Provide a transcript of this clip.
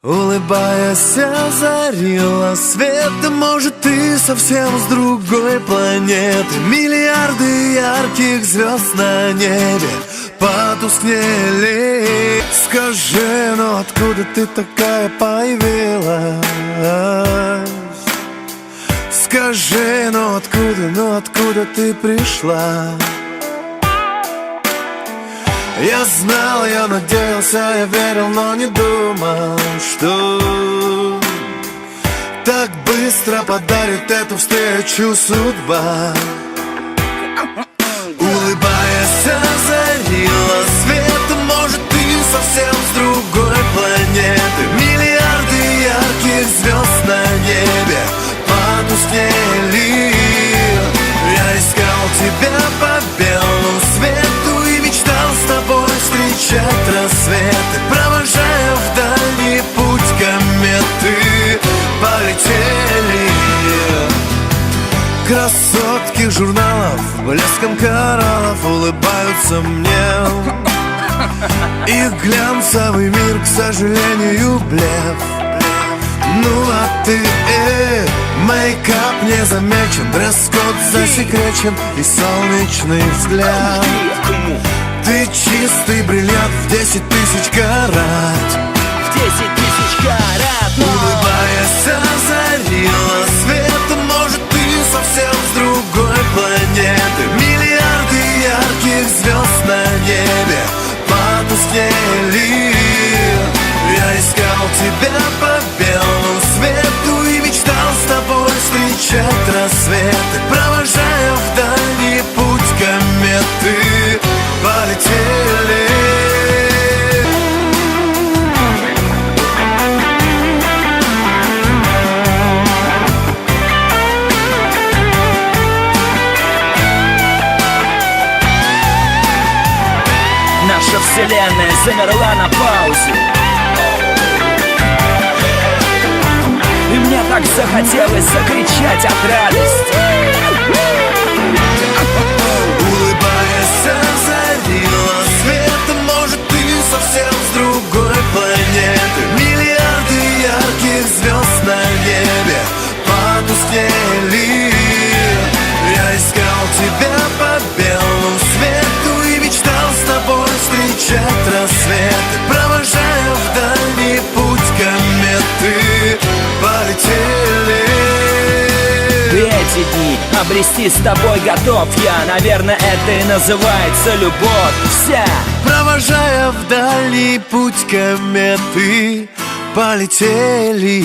Улыбаясь, озарила света. Может, ты совсем с другой планеты. Миллиарды ярких звезд на небе потускнели. Скажи, ну откуда ты такая появилась? Скажи, ну откуда ты пришла? Я знал, я надеялся, я верил, но не думал, что так быстро подарит эту встречу судьба. Улыбаясь, озарила светом. Может, ты совсем с другой планеты. Миллиарды ярких звезд на небе потускнели. Я искал тебя по белому свету и мечтал с тобой встречать рассветы. Провожая в дальний путь кометы, полетели красотки журналов, блеском кораллов улыбаются мне. Их глянцевый мир, к сожалению, блеф. Ну а ты, мейкап не замечен, дресс-код засекречен и солнечный взгляд. Ты чистый бриллиант в 10 тысяч карат. В 10 тысяч карат, но... Улыбаясь, озарила светом. Может, ты совсем с другой планеты. Миллиарды ярких звезд на небе потускнели. Я искал тебя по белому свету и мечтал с тобой встречать рассветы. Провожая в дальний путь кометы, полетели. Наша вселенная замерла на паузе. И мне так захотелось закричать от радости. Улыбаясь, озарила светом. Может, ты совсем с другой планеты. Миллиарды ярких звезд на небе потускнели. Я искал тебя по белому свету и мечтал с тобой встречать рассветы. Провожая в дальний путь кометы, полетели. Эти дни обрести с тобой готов я. Наверное, это и называется любовь вся. Провожая в дальний путь кометы, полетели.